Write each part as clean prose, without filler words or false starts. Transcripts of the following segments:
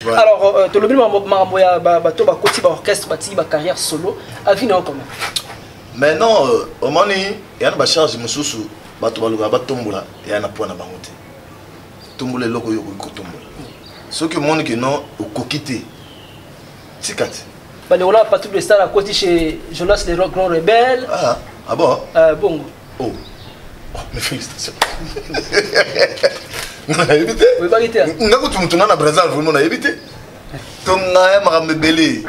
Voilà. Alors, tu as dit que orchestre, ma carrière solo, à vie non comment? Mais non, au moment où il y a une charge, je me suis dit que il y a un point à bangote. Tombola est loko yoko tombola. Ce que monde qui non au coquité. Tikat. Bah on a pas tout le stars à côté chez Jonas les Grands Rebelles. Ah bon? Bon. Oh. Mes félicitations. On a évité. Oui, pas évité. On a tout na Brazil vraiment on a évité. Tonga marambe belé.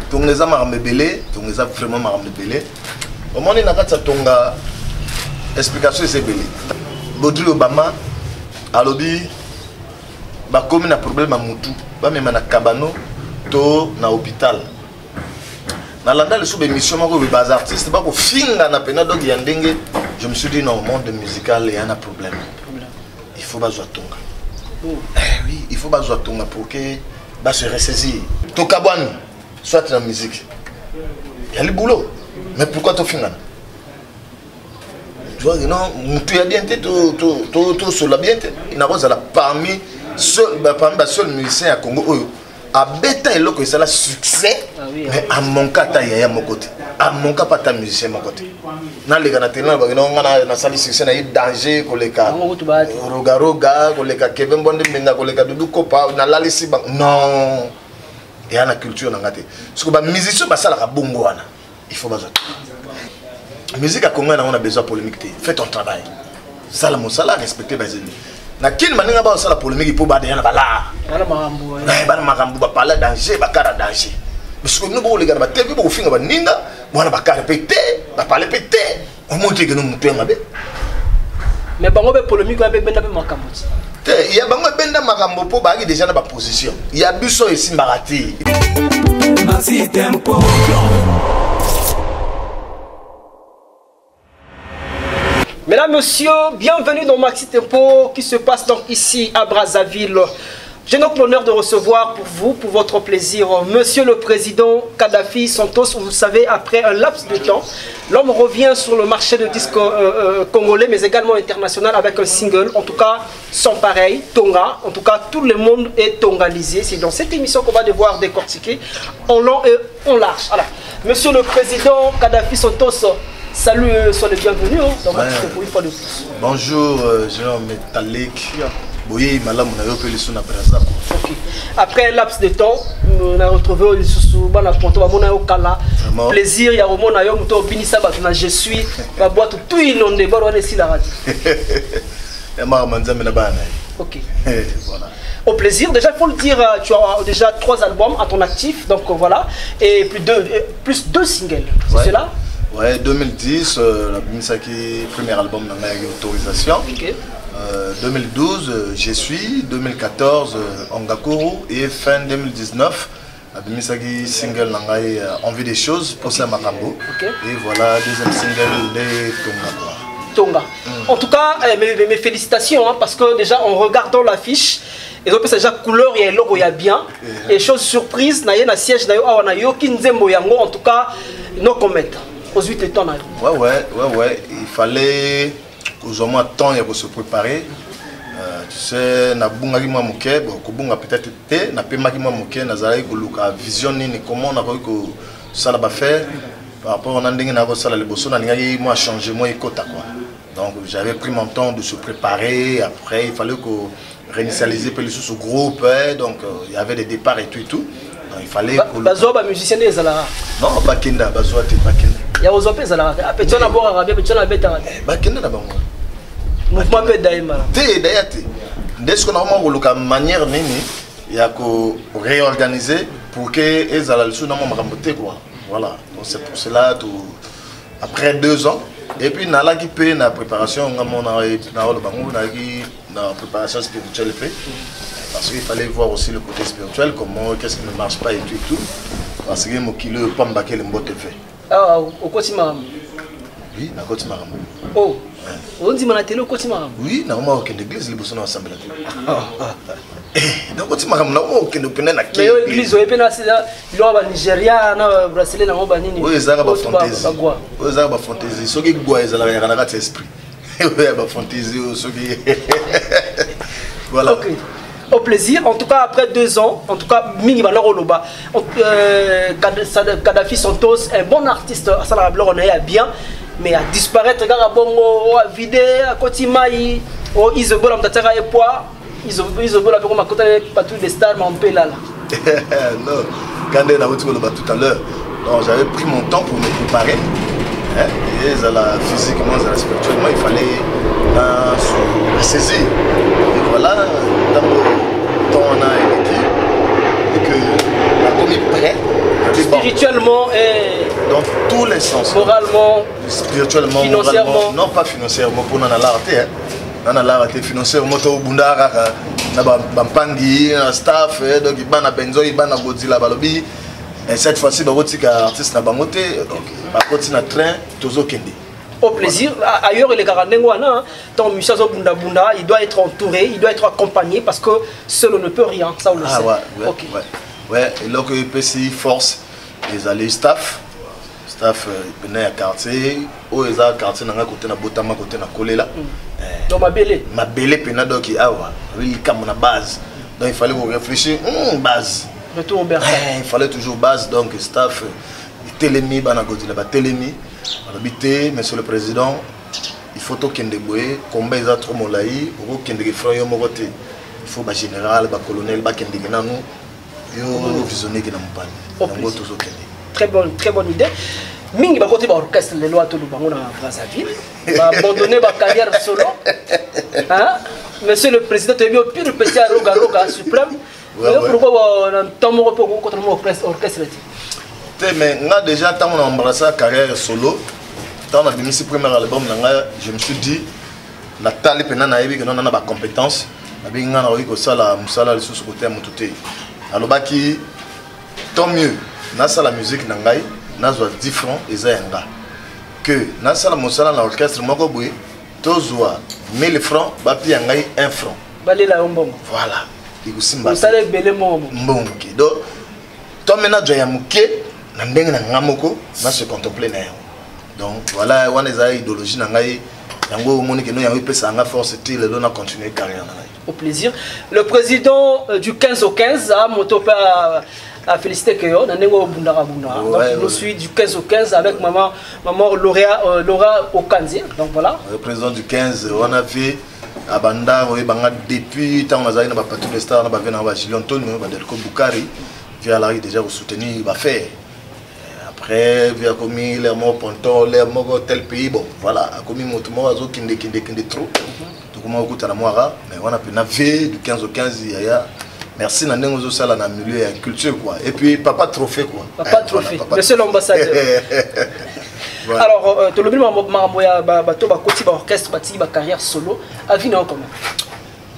Tonga za marambe belé, tonga za vraiment marambe belé. Au moment où on a tonga explication c'est belé. Bodri Obama alobi ba comme na problème à mutu, ba même na kabano to na hôpital. Na landa le sous émission mako be bas artiste ba ko finga na pena donc yandenge. Je me suis dit non, au monde musical il y a un problème. Il faut pas jouer tonga. Oui, il faut pas jouer tonga pour que bah se ressaisir. Tokabwan soit la musique. Il y a le boulot. Mais pourquoi tu finga? Tu vois non, tu as bien été tout sur la bien il n'a pas parmi seul seul musicien à Congo a bêta et loco c'est la succès mais à mon cas ta yaya mon côté à mon cas pas ta musicien mon côté na les gars na on a na sali succès na danger ko les cas roga ko les cas Kevin Bonde menga ko les cas Doudou Kopa na la lisi non et na culture na ngate parce que ba musicien ba sala ka bongo wana il faut pas la musique à Congo on a besoin de polémique. Fais ton travail. Ça la monsala respecter les ennemis. Na kin maninga ba ça la polémique pour ba derrière bala. Bala marambo. Bala marambo ba parler danger ba kara danger. Parce que nous bo les gars ba TV bo finga ba ninga, bona ba kara pété, ba parler pété. On montre que nous mutu ngabe. Mais bango be polémique ba benda be makambo. Il y a bango benda makambo po ba déjà na ba position. Il y a biso ici mbarati. Maxi tempo. Mesdames, Messieurs, bienvenue dans Maxi Tempo qui se passe donc ici à Brazzaville. J'ai donc l'honneur de recevoir pour vous, pour votre plaisir, Monsieur le Président Kadhafi Santos. Vous savez, après un laps de temps, l'homme revient sur le marché de disques congolais, mais également international avec un single, en tout cas sans pareil, Tonga. En tout cas, tout le monde est tongalisé. C'est dans cette émission qu'on va devoir décortiquer en long et en large. Voilà. Monsieur le Président Kadhafi Santos, salut, sois le bienvenu dans Maxi Tempo une fois de plus. Bonjour, je m'appelle Métallique. Après un laps de temps, on a retrouvé sous Kala. Plaisir, il y a au monde je suis, la boîte tout inondé, la radio. Ok. Voilà. Au plaisir, déjà il faut le dire, tu as déjà 3 albums à ton actif, donc voilà, et plus deux singles, c'est cela? Ouais, 2010, la premier album dans autorisation. Okay. 2012, Je suis. 2014, Ongakuru. Et fin 2019, la single Envie des choses pour Saint-Makambo. Okay. Et voilà, deuxième single de Tonga. Tonga. En tout cas, mes félicitations, hein, parce que déjà en regardant l'affiche, et donc déjà couleur, il y a logo, il y a bien. Et chose surprise, il y a un siège, il y a en tout cas, nos comètes. Ouais, il fallait aujourd'hui temps pour se préparer. Tu sais, na bunga ki moke, bon ko peut-être té, na pema ki moke, na zala ko luka vision ni comment on a ko sala ba faire par rapport à ndenge na ko sala le bosso na ngaki moi changer moi ikota quoi. Donc j'avais pris mon temps de se préparer, après il fallait ko réinitialiser peu sous groupe, donc il y avait des départs et tout. Donc, il fallait bazo ba musicien des ala. Non, Bakinda, bazo te Bakinda. Ya ozope zala. Petit na boka rabia, petit na beta. Bakinda na bango. Mouvement pe daima. Te dayate. Dès qu'on a vraiment loka manière nini ya ko réorganiser pour que ezala le sous na makambote quoi. Voilà. Donc c'est pour cela tout après 2 ans et puis na la qui paye na préparation na mona na le bango na préparation spirituelle fait. Parce qu'il fallait voir aussi le côté spirituel, comment, qu'est-ce qui ne marche pas et tout. Parce que mon kilo pas m'baquer le mot de fait. Ah, au Kotimaram. Oui, na Kotimaram. Oh, on dit mon télé au Kotimaram. Oui, na moi aucune église, les bossons ensemble là. Na Kotimaram, na moi aucune opinion na qui. Mais l'église, au Epena, c'est là, il y a un Nigeria, un Bracelet, un Obanini. Oui, ça va fantaisie. Oui, ça va fantaisie. Ce qui est bois, ça va y avoir un esprit. Oui, ça va fantaisie, ce qui. Voilà. Ok. Au plaisir. En tout cas, après 2 ans, en tout cas, Mingi Oloba, Kadhafi Santos, un bon artiste, on est bien, mais à disparaître, regarde, bon, à vider, à Kotimaï, au Isobola, Mtatera et Poids, Isobola, comme à côté patrouille des stars, mais on peut là. Non, quand on a dit tout à l'heure, j'avais pris mon temps pour me préparer. Et physiquement, spirituellement, il fallait se saisir. Et voilà, dans le temps, on a écrit et que la commis prêt. Spirituellement et dans tous les sens. Moralement, spirituellement, financièrement. Moralement, non pas financièrement, pour nous l'arrêter. On a l'arrêté financièrement, au Bundara, Bampangi, staff, donc il y a Benzo, il y a Godzilla Balobi. Et cette fois-ci, il y a un artiste qui a bangoté, donc il y a un train, Tozo Kendi. Au plaisir. Ailleurs, il est Garandenguana, ton musicien Bunda Bunda, il doit être entouré, il doit être accompagné parce que seul on ne peut rien, ça on le sait. Ouais, okay. Ouais, et là que le PCI force les alliés staff venait à quartier, où ils ont quartier dans côté na Botama, côté na Kolela. Donc ma belle pena donc il a comme na base. Donc il fallait réfléchir, base. Retour au bercail. Il fallait toujours base, donc staff télémi bana Godzilla ba télémi. Habité, monsieur le président, il faut tout qu'il débrouille, combat ils ont trop molai, ou qu'il défroye au côté. Il faut ba général, ba colonel, ba qu'il dégaine nous. Visionner qui n'a pas très bonne idée. Mingi va côté orchestre les lois tout le bango na Brazzaville va abandonner ma carrière solo. Hein? Monsieur le président, tu es bien au pire petit à Roga suprême. Pourquoi on entend contre mon orchestre? Mais on a déjà tant on a embrassé la carrière solo. Tant on a mis ce premier album, je me suis dit la taille pena na yebi que non on a pas compétence. Na binga na ko sala musala le sous côté mututé. Alors baki tant mieux. Nasa la musique nangai, nazo 10 francs ezayanga. Que nasa la musala na orchestre moko boui, tozwa 1000 francs, bapi yangai 1 franc. Balela ombongo. Voilà. Ikusimba. Musala belé mbongo. Mbongo. Donc toi maintenant tu as muké na ndenge na ngamoko, na se contempler na yo. Donc voilà, on a une idéologie nangai. Yango monique no yango pesa nga force til le na continuer carrière nangai. Au plaisir. Le président du 15 au 15 a motopa à féliciter que on a nengo bundara bunda. Donc je suis du 15 au 15 avec maman Laura Okanzi. Donc voilà. Le président du 15 on a fait à Banda depuis tant on a zaina ba patrouille de star na ba vena ba Julien Antonio ba Delco Bukari via la déjà vous soutenir va faire. Après via commis les mots ponton les mots tel pays bon voilà commis motumo azo kinde trop. Comment on la moira mais on a pu naver du 15 au 15 yaya. Merci Nandeng aux salles dans le milieu et culture quoi. Et puis papa trophée quoi. Papa trophée. Monsieur l'ambassadeur. Voilà. Alors tu le dis mamoya bato ba koti ba orchestre ba tiki ba carrière solo avina comment.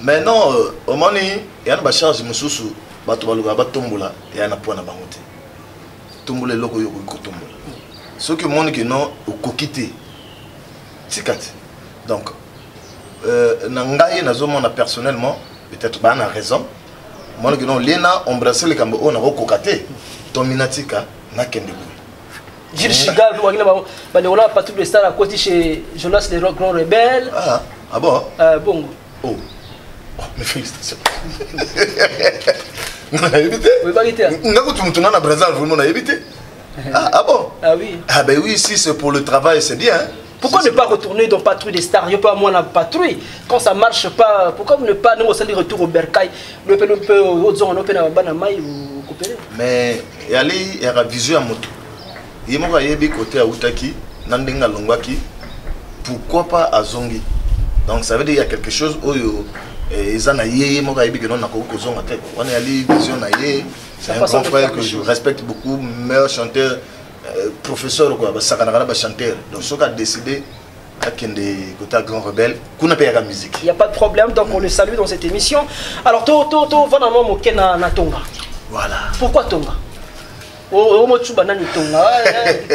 Mais non au moni y a une charge mususu bato baluga ba tombola y a na point na bangote. Tombola loko yoko ko tombola. Ce que moni que non au kokité. Tikati. Donc nangaye nazomona personnellement peut-être ba na raison moi que non lena embrasser le cambo on a recocaté dominatika na kende boy Gilles Chigal wagina ba on a pas tout le star à côté chez Jonas les Grands Rebelles bon bon oh mes félicitations on a évité oui pas évité ngako tumutuna na Brazzaville vraiment on a évité bon oui ben oui si c'est pour le travail c'est bien. Pourquoi ne pas retourner dans Patrouille des Stars? Il n'y a pas moins la patrouille. Quand ça ne marche pas, pourquoi ne pas nous aussi retour au Bercail? Nous pouvons mais il y a une vision à moto. Il y a un côté à Outaki, Nandenga Longwaki. Pourquoi pas à Zongi? Donc ça veut dire qu'il y a quelque chose où ils ont c'est un grand frère que je respecte beaucoup, meilleur chanteur. Professeur quoi ba chanteur donc ce qu'a décidé à Kende côté Grand Rebelle qu'on a payé la musique. Il y a pas de problème donc on le salue dans cette émission. Alors vraiment moké na Tonga. Voilà. Pourquoi Tonga? Mo tsuba nani Tonga?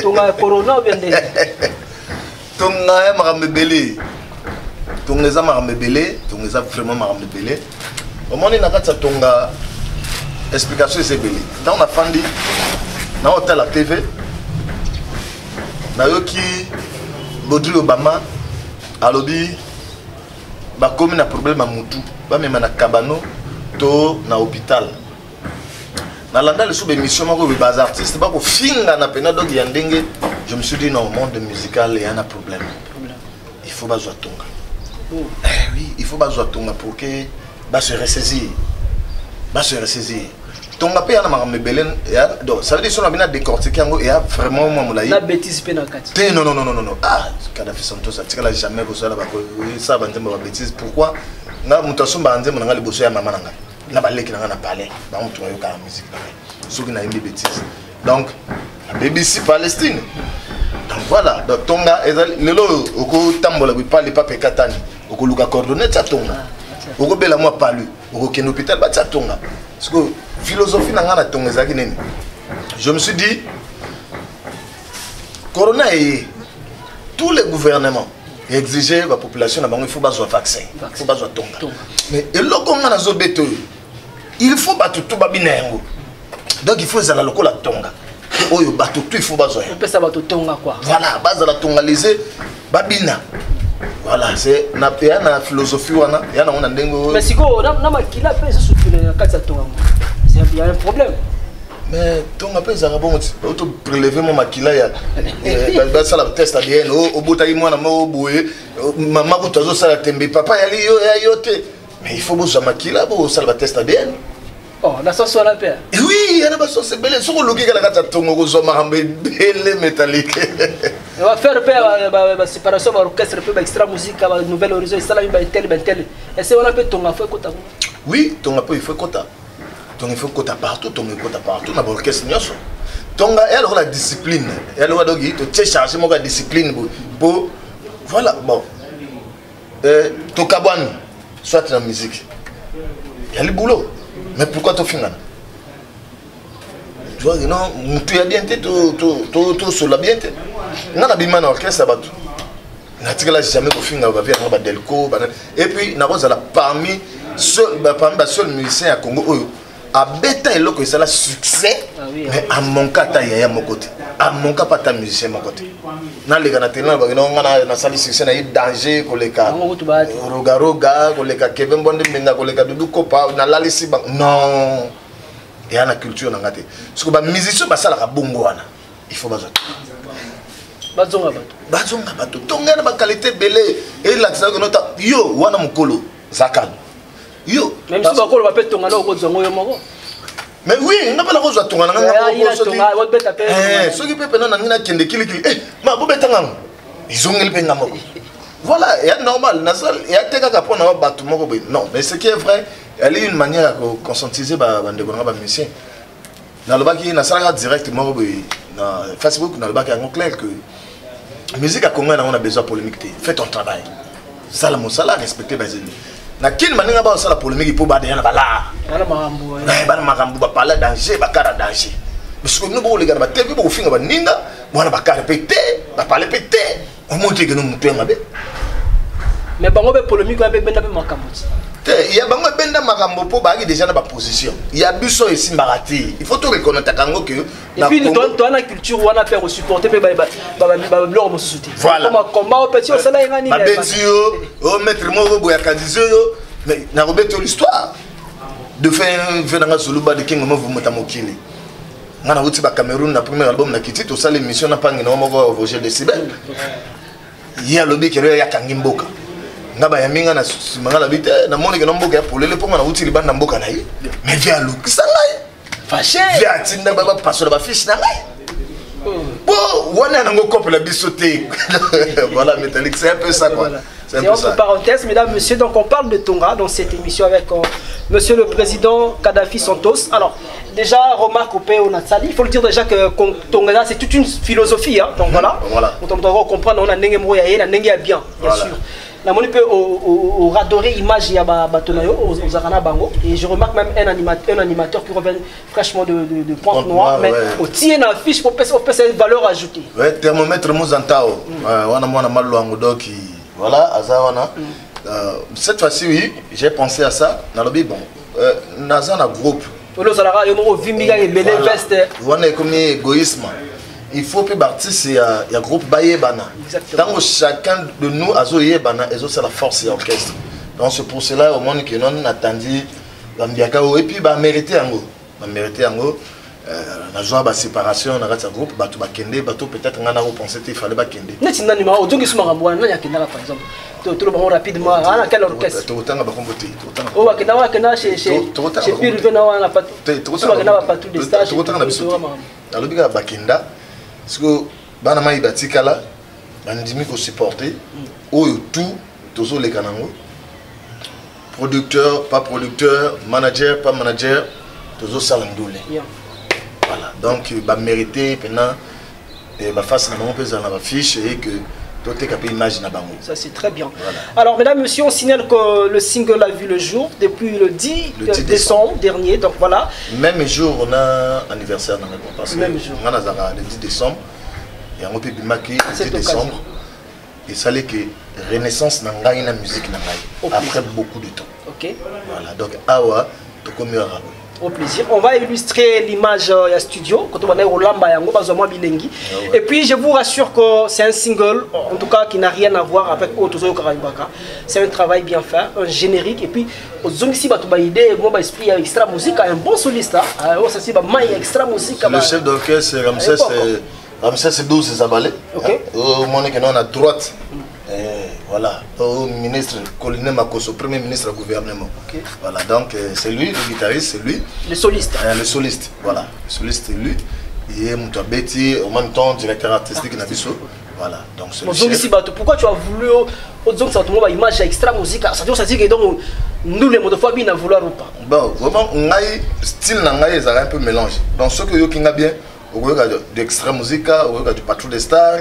Tonga corona ou bien des Tonga marambe belé. Tonga za marambe belé, Tonga za vraiment marambe belé. Au moment na kata Tonga explication c'est belé. Dans la fandi na hôtel la TV Nayoki Bodri Obama alobi ba komi na problème à mutu ba mema na kabano to na hôpital nalanda les émissions moko bas artistes ba ko finga na pena donc ya ndenge je me suis dit non, monde musical il y a un problème. Il faut pas jouer tonga. Oui, il faut pas jouer tonga pour que bah se ressaisir. Bah se ressaisir. Tonga pe yana ma mebelen donc ça veut dire qu'on a bien décortiqué ngo et vraiment moi moulaï. La bêtise pe na kati. Non. Ah, Kadhafi Santos ça tika la jamais bosso la ba ko ça ba ndemba ba bêtise pourquoi nga mutaso ba ndemba nga liboso ya mama nanga. Na ba leki nga na parler. Ba mutu yo ka musique na. Soki na yimbi bêtise. Donc la BBC Palestine. Donc voilà, donc tonga lelo oko tambola bi parler pape katani. Oko luka coordonner ta tonga. Oko bela moi palu. Oko ken hôpital ba ta tonga. Parce que philosophie nanga na tonga zaki nini. Je me suis dit corona et tous les gouvernements exigeaient la population il faut pas jouer vaccin. Il faut pas jouer tonga. Mais et lo konga na zo beto. Il faut pas tout babinengo. Donc il faut zala lokola tonga. Oyo bato tout il faut bazoya. On peut ça bato tonga quoi. Voilà, base la tongaliser babina. Voilà, c'est na péa na philosophie wana, ya na on ndengo. Mais siko na makila pe se soutenir na kati tonga. C'est il y a un problème. Mais tonga pe za bon auto prélever mon makila ya. Ba ça la test ADN au botayi mwana mo boye. Maman ko tozo ça la tembe papa ya li yo ya yote. Mais il faut boza makila bo ça la test ADN. Oh, la sauce la paix. Oui, il y a une sauce belle. Sur le logique, la tongo belle métallique. On va faire la séparation de l'orchestre, extra musique, nouvelle horizon, ça là, tel. Et c'est on a fait tonga fait quota. Oui, tonga il faut quota. Tonga il faut quota partout, tonga quota partout. Na l'orchestre nyoso. Tonga elle a la discipline. Elle a donc tu charger mon discipline pour voilà bon. Tokabwan soit la musique. Il y a le boulot. Mais pourquoi tu finis? Tu vois, non, tu as bien été, tu sur la bien été. On a bien dans l'orchestre, tu n'as jamais fait un Delco. Et puis, parmi les seuls musiciens à Congo, à Beta et Loko, c'est le succès, mais à mon cas, tu as mon côté. À mon cas, pas ta musicien mon côté. Dans les Canadiens, on a sali succès, il y a danger, les cas Roga, les cas Kevin Bonde, les cas Doudou Kopa, on a la liste. Non, il y a une culture dans la tête. Parce que les musiciens, ça la bongo. Il faut pas ça. Bazonga bato. Tonga na qualité belé et là ça que yo wana mukolo zakal. Yo même si bakolo ba pe tonga na ko zongo yo moko. Mais oui, on n'a pas la rose à tonga na ko so qui peut na ngina kende kili ma bo betanga ils ont ngeli penga moko. Voilà, il y a normal nasal il y a teka ka pona bato moko non mais ce qui est vrai, elle est une manière à conscientiser ba ndeko na ba musicien. Na lobaki na sala directement na Facebook na lobaki en clair que musique à Congo on a besoin de polémique. Fais ton travail. Ça le monsala respecter les ennemis. Na quelle manière ba ça la polémique pour ba de na bala. Bala makambo. Bala makambo ba parler danger ba kara danger. Parce que nous bo les gars ba TV bo finga ba ninga, mwana ba kara pété, ba parler pété. On montre que nous mutu ngabe. Mais bango be polémique ba benda be makambo. Il y a bango benda makambo po ba déjà na ba position. Il y a buso ici marati. Il faut tout reconnaître kango que et puis nous dans la culture on a fait supporter ba blog mo soutenir. Voilà. Comme combat au petit on sala ngani. Ba betio, o maître mo boya kadizo mais na robeto l'histoire de faire venanga soluba de kingo mo vumota mokili. Ngana wuti ba Cameroun na premier album na kiti to sala émission na pangi na mo Roger de Sibel. Il y a lobby qui ya kangimboka. Ngaba ya minga na mangala bite na moni ke nomboka ya polele ponga na wuti libanda mboka na ye mais via lukisa ngai fâché via tinda baba passo ba fiche na ngai bon wana na ngoko la bisoté voilà métallique c'est un peu ça quoi c'est un peu ça. Parenthèse mesdames messieurs, donc on parle de Tonga dans cette émission avec monsieur le président Kadhafi Santos. Alors déjà remarque au pays on a sali, il faut le dire déjà que Tonga c'est toute une philosophie hein. Donc voilà on doit comprendre on a ndenge mo ya na ndenge ya bien sûr. La moni peut au radorer image ya batonayo aux arana bango et je remarque même un animateur qui revient fraîchement de Pointe-Noire mais au tien na fiche pour passer une valeur ajoutée. Ouais, thermomètre mozantao wana mwana malwango doki voilà azawana cette fois-ci oui, j'ai pensé à ça dans le bon nazana groupe Olo salara yo mo vimbiga et belé veste wana comme égoïsme. Il faut que l'artiste y a groupe Bayebana. Tant chacun de nous a Zoyebana et c'est la force et l'orchestre. Donc c'est pour cela au monde que nous attendu et puis bah mérité en gros na joie ba séparation na ratsa groupe bato ba kende bato peut-être ngana ko penser il fallait ba kende neti nani ma odongi suma ngabwana nani akenda par exemple tout le monde rapidement ana quel orchestre to tanga ba kombote o wa kenda chez Pire vena wana pas tout ça kenda pas tout des stages to tanga na biso alobi ka ba kenda parce que bana mai batikala bandimi ko supporter oyo tout tozo le kanango producteur pas producteur manager pas manager tozo salandoule voilà donc bah mériter maintenant bah face à mon pèse dans la fiche et que tout est capable image na bango ça c'est très bien voilà. Alors mesdames messieurs on signale que le single a vu le jour depuis le 10 décembre dernier donc voilà même jour on a anniversaire dans le parce que même jour on a le 10 décembre et on peut bimaki le 10 décembre et ça l'est que renaissance na ngai na musique na ngai après beaucoup de temps OK voilà donc awa to comme au plaisir. On va illustrer l'image à studio quand on va au lamba yango bazoma bilengi. Et puis je vous rassure que c'est un single en tout cas qui n'a rien à voir avec Otozo Karaibaka. C'est un travail bien fait, un générique et puis ozongisi bato ba idée moi ba esprit extra musique un bon soliste oh ça c'est ba mai extra musique le chef d'orchestre Ramsès 12 Zabalé. OK. Au moment que nous on a droite voilà, au ministre Colline Makoso, premier ministre du gouvernement. Okay. Voilà, donc c'est lui, le guitariste, c'est lui. Le soliste. Le soliste, voilà. Le soliste, c'est lui. Il est Mouta Betty, en même temps directeur artistique Nabiso. Voilà, donc c'est lui. Pourquoi tu as voulu au ça une image extra musique ça dit que donc nous les modes fois bien à vouloir ou pas. Bon, vraiment, style nangai est un peu mélangé. Donc ce que yo kinga bien, au regard d'extra musique, au regard du patron des stars.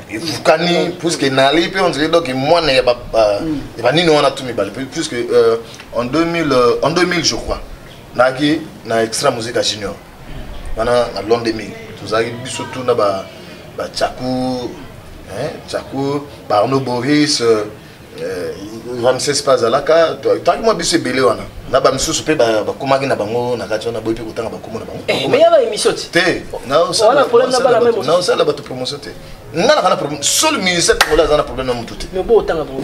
Fukani puisque nali puis on dirait donc moi n'est pas ni nous on a tout mis balle puisque en 2000 je crois naki na extra musique à junior wana na l'an 2000 tout ça surtout na ba Tchakou ba Arnaud Boris Ramsès Pazalaka tant que moi biso belé wana na ba misusu pe ba komaki na bango na kati wana boy pe kotanga ba komo na bango mais ya ba émission te na ça la problème na ba la même na ça la ba to promotion te na na problème seul ministère pour la zana problème na mutu te mais bo otanga bango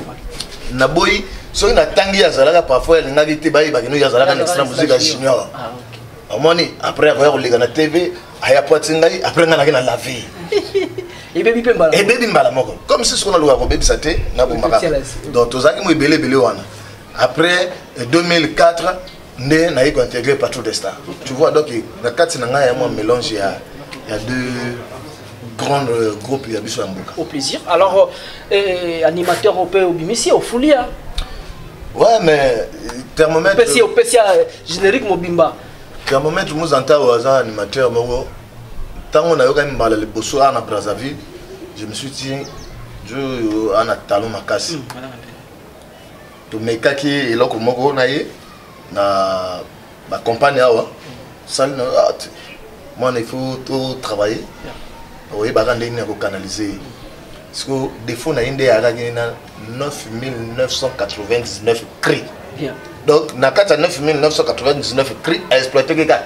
na boy so na tangi ya zalaka parfois elle ngaki te bayi ba kino ya zalaka na extra musique à junior amoni après avoir regardé na TV aya potingai après ngana na laver et baby pembala et baby mbala moko comme si ce qu'on a le baby saté na bombaka donc tozaki mo belé wana après 2004 né na yiko intégré Patron des Stars tu vois donc na kati na ngaya mo mélange il y a deux grands groupes il y a biso mboka au plaisir alors animateur au peu au bimisi au Foulia ouais mais thermomètre au PCA générique mobimba thermomètre nous entend au hasard animateur moko tant on a eu quand même le bosso à Brazzaville je me suis dit je en a talon ma casse to meka ki eloko moko na ye na ba compagnie awa ça moi il faut tout travailler oui ba rendre ni ko canaliser parce que défaut na inde ya na 9999 cris bien donc na 9999 cris à exploiter que 3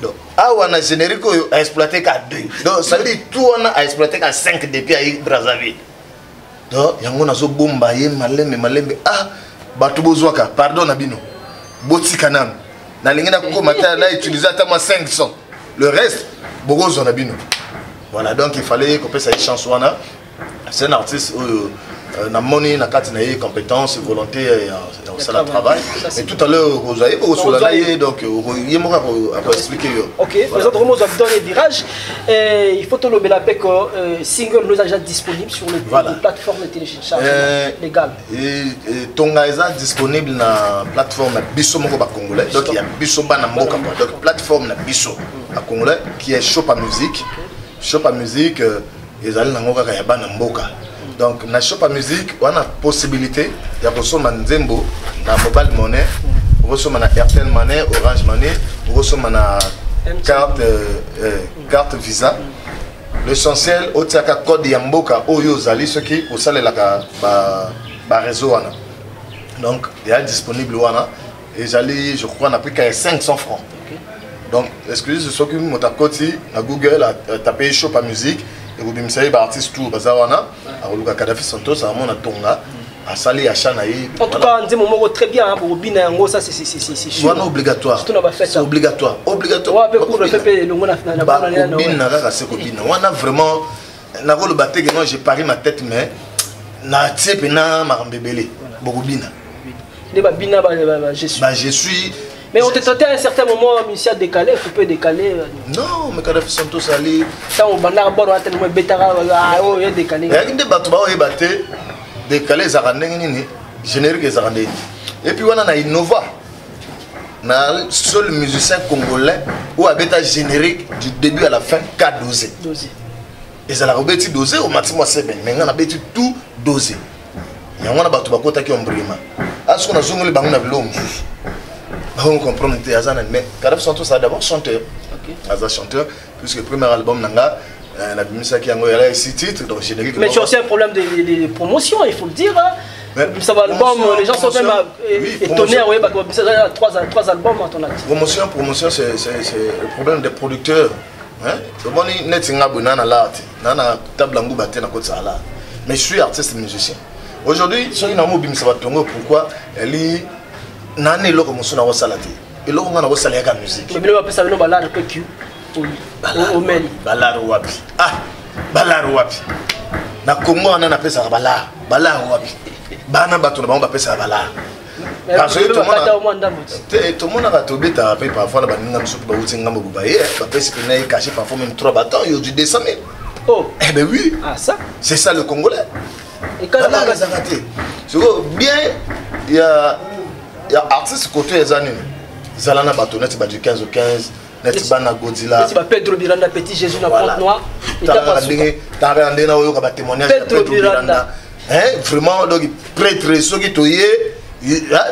donc awa na générique a exploité qu'à 2 donc ça veut dire tout on a exploité qu'à 5 depuis à Brazzaville donc yango nazo bomba ye malembe bato bozwaka pardon na bino botika nam na lingina ko matin là utiliser tellement 500 le reste bogozo na bino voilà donc il fallait qu'on passe cette chanson là c'est un artiste na moni na kati na ye compétence volonté au salaire travail et tout à l'heure vous avez au soleil donc il m'a expliquer OK présente Romo dans les virages il faut te le la PEC single nous déjà disponible sur les plateformes de téléchargement légal et tonga est disponible na plateforme biso moko ba congolais donc il y a biso bana mboka donc plateforme na biso à congolais qui est Shop à musique ils allaient na ngoka ya bana mboka. Donc, na Shop à musique, on a possibilité de recevoir Nzembo, na mobile money, recevoir na Airtel Money, Orange Money, recevoir na carte Visa. L'essentiel, au tiaka code Yamboka, Oyo Zali, ce qui au salé la ba réseau. Donc, il y a disponible wana et j'allais, je crois, on a pris qu'à 500 francs. Donc, excusez-moi, ce qui m'a tapé à Google, a tapé Shop à musique. Et vous me savez, artiste tout, Bazawana, à Kadhafi Santos, à mon Tonga. asali achat na ye. En tout cas, on dit moment très bien pour bina ngo ça c'est sûr. C'est obligatoire. C'est obligatoire. Obligatoire. Ouais, pour le faire le ngo na bina kaka c'est ko bina. On a vraiment na ko le baté que non j'ai pari ma tête mais na tsepe na marambebele. Beaucoup bina. Ne ba bina je suis. Bah je suis. Mais on te tentait à un certain moment, monsieur, décaler, tu peux décaler. Non, mais quand ils sont tous allés. Ça, on va d'abord tellement bétara, oh, il y a décalé. Il y a des bateaux qui battent, décalés, zarandés, génériques, zarandés. Et puis on a innova. Le seul musicien congolais où habite générique du début à la fin, 4 dosés. Et ça a été dosé au maximum, mais on a tout dosé. Il y a un bateau qui ont brillé. Est-ce qu'on a joué les ballons avec l'homme? On comprend mais Kadhafi Santos a d'abord chanteur. Okay. Chanteur, puisque le premier album Nanga, on a mis ça qui a 6 titres, donc générique. Mais tu as aussi un problème de promotion, il faut le dire. Hein. Ça va l'album, les gens sont même étonnés, oui, parce que ça a 3 albums à ton actif. Promotion, c'est le problème des producteurs. Mais je suis artiste et musicien. Aujourd'hui, si on a mobile, ça va tomber. Pourquoi? Elle est nani loko musuna wa salati eloko ngana wa salaya ka musique mais bilo pesa bino balaro pe ki o meli balaro wapi wapi na Congo na pesa balaro wapi bana bato na bango ba pesa balaro parce que tout le monde a tobeta pe parfois na baninga misuku ba uti ngambo bubaye ba pesa pe na caché parfois même 3 bâtons yo du 200 000. Oh eh ben oui, ah ça c'est ça le Congolais. Et quand on a zakaté c'est bien il y a artistes côté les années Zalana Batonet du 15 au 15 net bana Godzilla Pedro Biranda Petit Jésus na Pointe Noire Pedro Biranda vraiment donc prêtre ceux qui toyé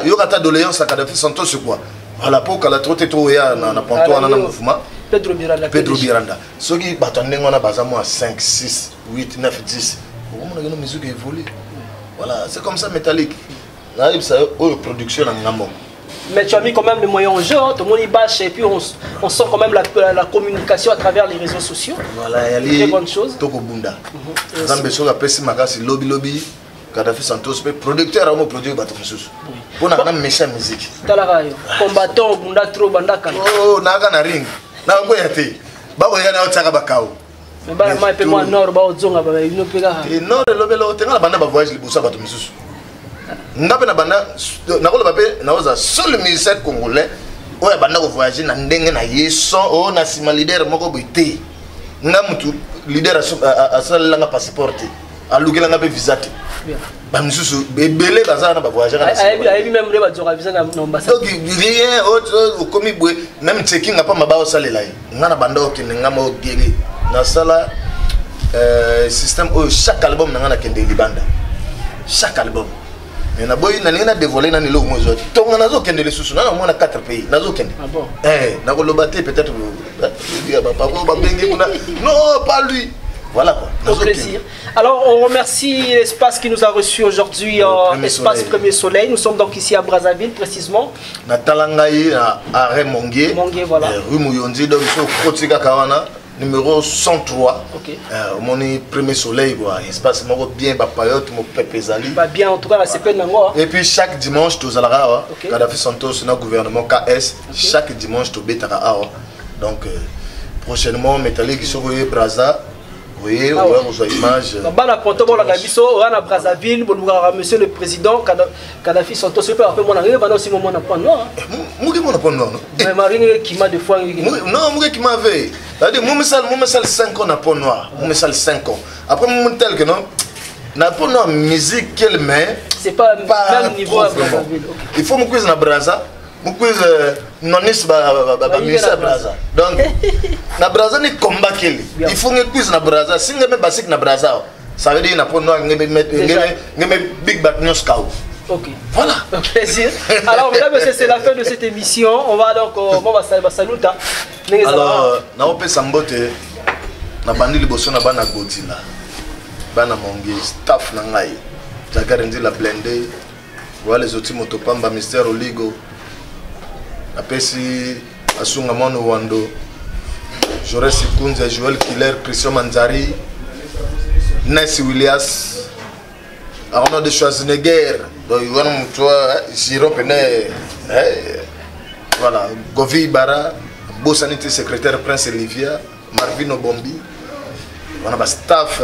yo kata doléance à Kadhafi Santos c'est quoi voilà pour que la trotte trop ya na Pointe Noire na mouvement Pedro Biranda ceux qui batandé on a basé moi 5 6 8 9 10 on a une musique évolue voilà c'est comme ça métallique. Production mais tu as mis quand même les moyens en jeu, hein. Tout le monde y bâche et puis on sent quand même la communication à travers les réseaux sociaux. Voilà, il y a des bonnes choses. Tokobunda. Zambeso a pesi makasi lobby Kadhafi Santos producteur à mon produit bateau sous. Pour na méchant musique. Talarayo, combattant bunda trop banda kan. Oh, na na ring. Na ko yate. Ba ko yana otaka bakao. Mais ba ma pe moi nord ba ozonga ba ino pega. Et nord lobelo tenga banda ba voyage libosa bateau sous. Ngape na banda nakolo bape na oza seul musicien congolais oya banda ko voyager na ndenge na yeso o na sima leader moko boité ngamutu leader a salanga passeport a lukela ngape visa te ba misusu bebele bazana ba voyager na ayebi même ba zoka visa na ambassade donc rien autre komi boy même checking apa mabao salela ngana banda okende ngama ogele na sala système chaque album ngana kende libanda chaque album. Mais na boy na dévoilé na nilo mo zo tonga nazo kende les sous na mona 4 pays nazo kende ah bon na ko lobaté peut-être dia ba papa ba bengi kuna non pas lui voilà quoi au plaisir. Alors on remercie l'espace qui nous a reçu aujourd'hui espace Premier Soleil. Nous sommes donc ici à Brazzaville précisément na Talangai à Remongué voilà rue Muyonzi donc so Kotika Kawana numéro 103. OK. Mon Premier Soleil quoi, espace moko bien ba payote mo pepezali. Ba bien en tout cas la CP nango. Et puis chaque dimanche to zalara Kadhafi Santos na gouvernement KS chaque dimanche to betara awa. Donc prochainement métallique sur Brazza. Oui, on voit image. Bana ponto bola na biso na Brazzaville bolungara monsieur le président Kadhafi Santos peut appeler mon arrivé bana aussi moment na Pointe Noire. Mugi mon Pointe Noire. Mais marine qui m'a deux fois non, mugi qui m'avait. C'est-à-dire moi me sale 5 ans na Pointe Noire, moi me sale 5 ans. Après mon tel que non na Pointe Noire musique qu'elle met c'est pas même niveau à Brazzaville. Il faut me quiz na Brazza. Mon quiz nonis ba Brazza. Donc na Brazza ni combat qu'il. Il faut me quiz na Brazza. Si me basique na Brazza, ça veut dire na Pointe Noire ngeme big bad news cow. OK. Voilà. Un plaisir. Alors mesdames et messieurs, c'est la fin de cette émission. On va donc on va saluter. Alors na ope sambote na bandi liboso na bana Godzilla. Bana mongi staff na ngai. Jakarendi la blende. Voilà les autres motopamba Mystère Oligo. Apesi Asunga Mono Wando, Jaurès Sikunza, Joël Killer, Christian Manzari, Nessie Williams, Arnaud de Schwarzenegger, voilà, Govi Bara, Bossanité secrétaire Prince Olivia, Marvin Obombi, on a staff,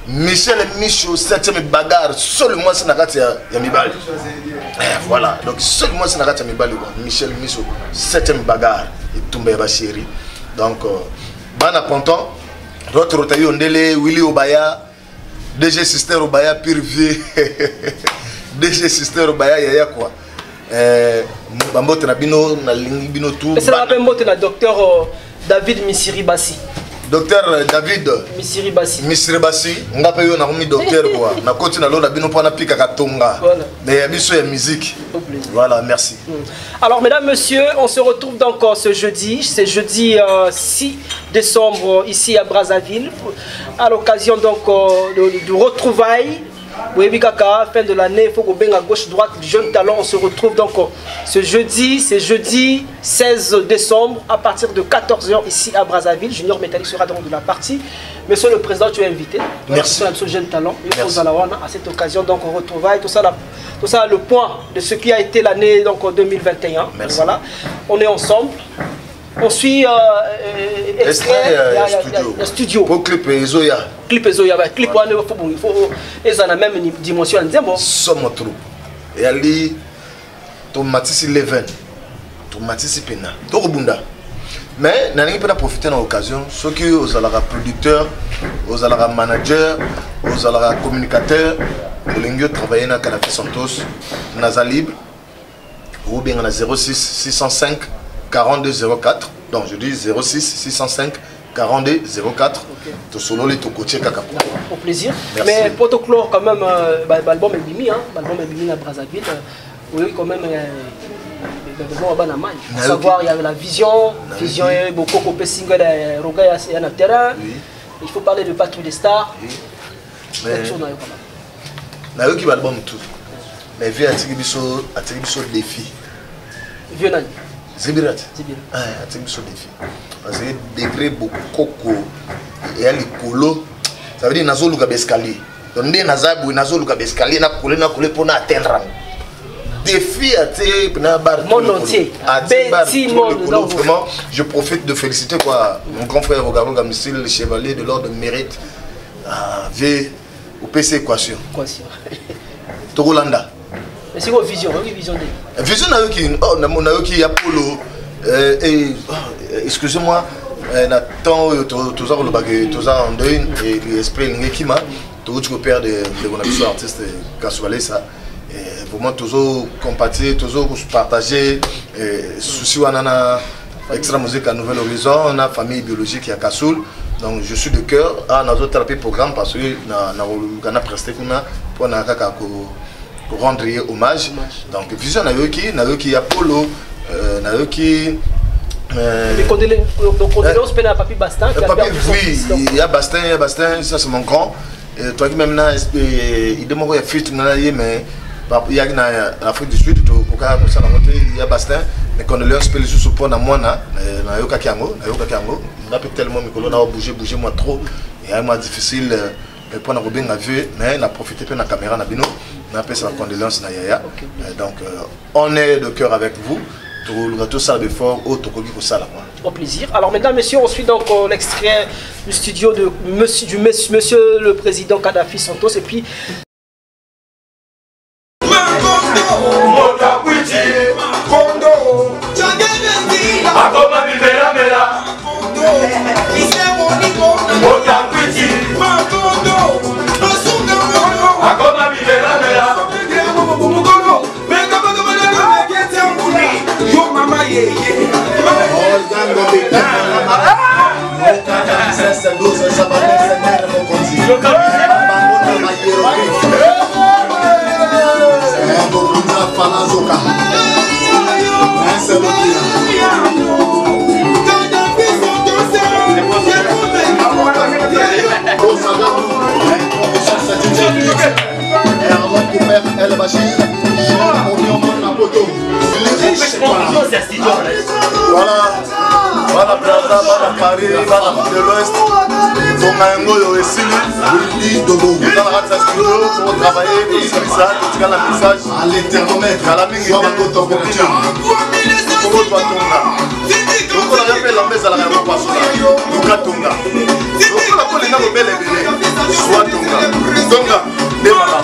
Michel Michaud, 7e bagarre, seulement c'est Nagati Yamibali. Voilà, donc seulement c'est Nagati Yamibali, Michel Michaud, 7e bagarre, et Toumbe Bachiri. Donc, Bana Ponton, d'autres Rotaï Ondele, Willy Obaya, DG Sister Obaya, pire vieux. DG Sister Obaya, yaya quoi. Bambote na bino, na lingi bino tout. C'est la même mot, docteur David Missiri Bassi. Docteur David Missiri Bassi. Missiri Bassi, on a payé un docteur quoi. Na continue à l'autre, bino na pika katonga. Mais abisso ya musique. Voilà, merci. Alors mesdames, messieurs, on se retrouve donc ce jeudi. C'est jeudi 6 décembre ici à Brazzaville, à l'occasion donc du retrouvailles. Oui, Kaka, fin de l'année, il faut qu'on baigne à gauche, droite, jeune talent. On se retrouve donc ce jeudi, c'est jeudi 16 décembre à partir de 14 h ici à Brazzaville. Junior Métallique sera donc de la partie. Monsieur le Président, tu es invité. Merci. Ce jeune talent. À cette occasion, donc on retrouvaille tout ça, le point de ce qui a été l'année donc en 2021. Merci. Voilà, on est ensemble. On suit extrait, il y a studio. Pour clip Ezoya. Clip Ezoya, clip il faut ils ont la même dimension. Somme trop. Et ali tomatisi leven, tomatisi pena, torobunda. Mais n'allez pas profiter de l'occasion. Ceux qui aux alara producteurs, aux alara managers, aux alara communicateurs, les travailler dans Kadafi Santos, Naza libre, ou bien on a 06 605 42 04. Donc je dis 06 605 42 04. Tout solo les tout coaché kaka. Au plaisir. Merci. Mais pour te clore quand même, l'album est bimi, l'album est bimi à Brazzaville. Oui, quand même. Pour savoir, il y a la vision, beaucoup de single il y a un terrain. Il faut parler de Patrouille des Stars. Mais na yo qui album tout. Mais vieux attribution défi. Vieux nani. Zibirat. Ah, attribution défi. Parce que degré beaucoup et ali colo, ça veut dire nazo luka escalier. Donc ndé nazabu nazo luka escalier na coller pour atteindre. Défi à monde entier. Vraiment, je profite de féliciter quoi, mon grand frère Rogaron Gamissil, le chevalier de l'ordre de mérite, V au PC équation. Togolanda. Mais c'est quoi vision? Vision n'a qui Apollo. Excusez-moi, Nathan, tous en deuil et l'esprit Ngekima, tout le père de mon ami artiste Kassoulé ça. Vraiment toujours compatir, toujours partager souci wanana extra musique à Nouvel Horizon, on a famille biologique à Kassoul. Donc je suis de cœur à notre thérapie programme parce que na presté pour rendre hommage. Donc vision na yoki Apollo na yoki condoléances à Papi Bastin. Oui, il y a Bastin, ça c'est mon grand. Toi qui même là il demande il y a fuite mais il y a en Afrique du Sud, il y a Bastin, mais quand on se fait sous pont à moi, na yoka kiango, n'a pas tellement mikolo na bouger moi trop, et c'est difficile pour na robin na vu, mais na profiter de la caméra na bino, na fait sa condoléance na yaya. Donc on est de cœur avec vous. Tout ça de fort au Tokogi pour ça là. Au plaisir. Alors maintenant, messieurs, on suit donc l'extrait du studio de monsieur le président Kadafi Santos et puis. Voilà. bana Plaza, bana Paris, bana de l'Ouest. Tonga yango yo esili. Dans la radio studio, pour travailler, pour service, pour la message. À l'internomètre, à la mingi. Comment doit Tonga? Donc on a fait la messe à la radio Passola. Luka Tonga. Donc on a fait les noms de belle et belle. Soit Tonga. Tonga, démarre.